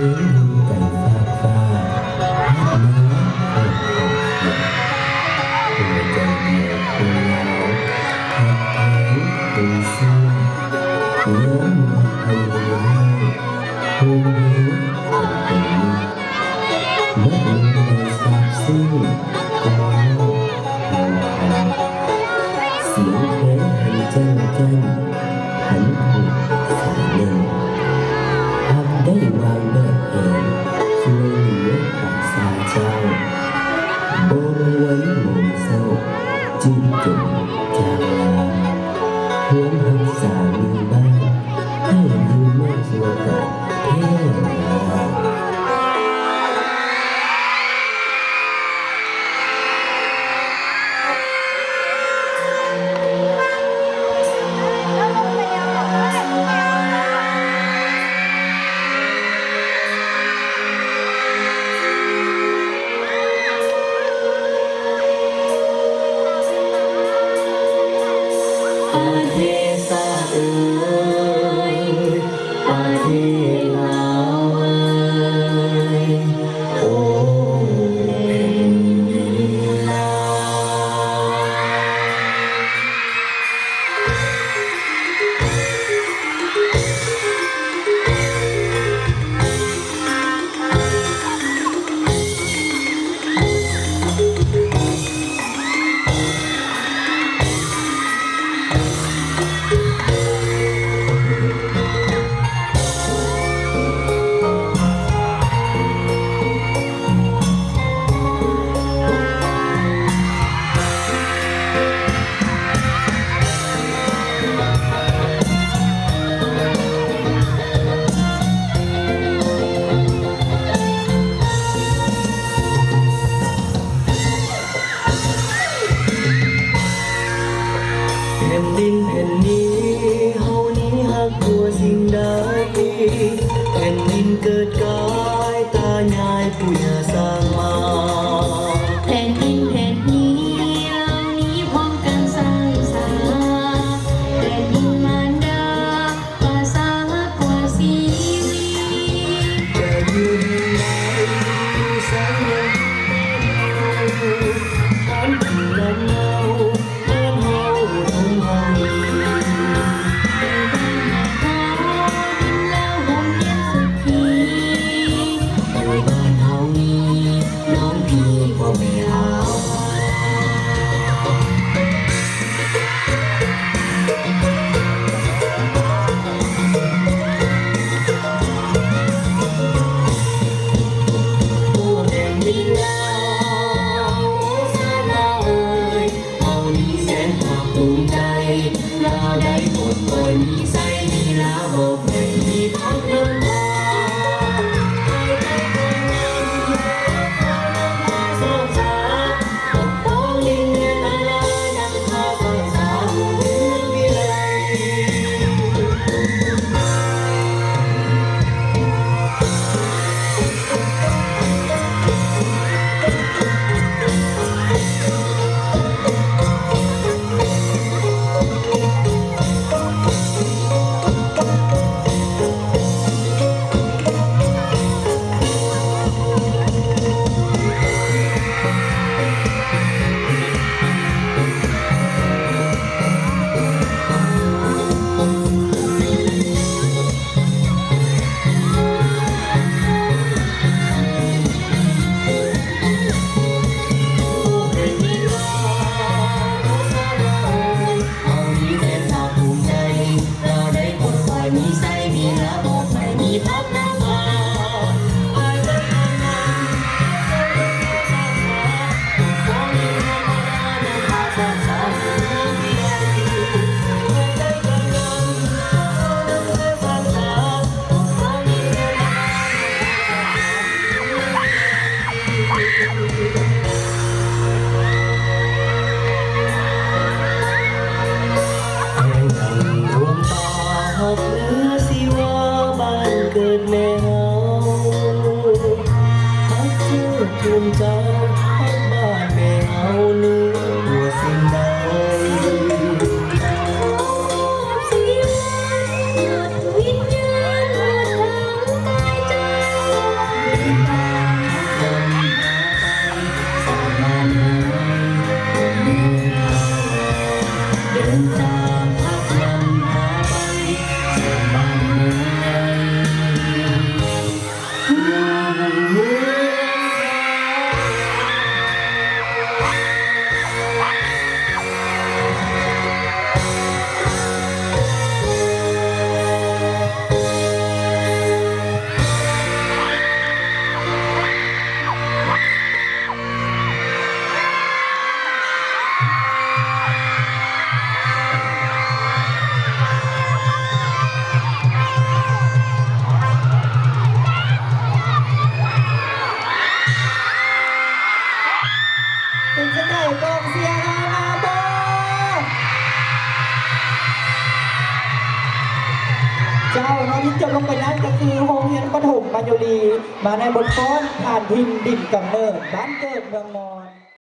ลี้ยงดูไก่ฟากฟ้าพักน้ำออกออกเขียวตัวใจเดียวตัวเราพักเอาตัวเสื้อเลี้ยงมาเอาไว้ภูมิเลี้ยงของตัวนี้นักลงในซาบซึ้งก็เล่าเอาเสียงเพลงหันจันจันหันถูกสายเล่นหากได้วางแบบเองช่วยเหลือปากสาเจ้าโบไว้หมุนเศร้าจิ้มจุ่มจางลาเพื่อนหักษามีบ้านให้ยืนแม่สัวกับเทวดาประเทศสาเอ๋ยประเทศลาวเอ๋ยโอ้แผ่นดินลาวแผ่นดินแผ่นนี้เฮานี้ฮักกลัวสิ่งใดแผ่นดินเกิดกายตายายผู้ย่าสร้างมาแผ่นดินแผ่นนี้เหล่านี้พร้อมกันสร้างสรรค์แผ่นดินมารดาภาษากว่าชีวิตจะอยู่ไหนสายเงินฐานที่นั่นเฮาบ้านเฮาทงเฮาอยู่บ้านนาเขาดินแล้วห่มเย็นสุขีอยู่บ้านเฮานี้น้องพี่พ่อแม่เฮาโอ้แผ่นดินลาวโอ้ชาติลาวเอ๋ยเฮานี้แสนภาคภูมิใจลาวได้ปลดปล่อยมีไสมีลาวบ่แพ้มีพักน้ำพาให้ได้คนงามขอน้ำพาสองสาปกป้องดินแดนอะไรนำพาสองสาวเมืองวิไล โ นตามพักลำพาไปจากบ้านเมืองใดเป็นจังไงกองเสียงมาบ่เจ้าเนาะที่จบลงไปนั้นก็คือโรงเรียนประถมปัญญลีมาในบทกลอนผ่านทินดินกำเนิดบ้านเกิดเมืองมอญ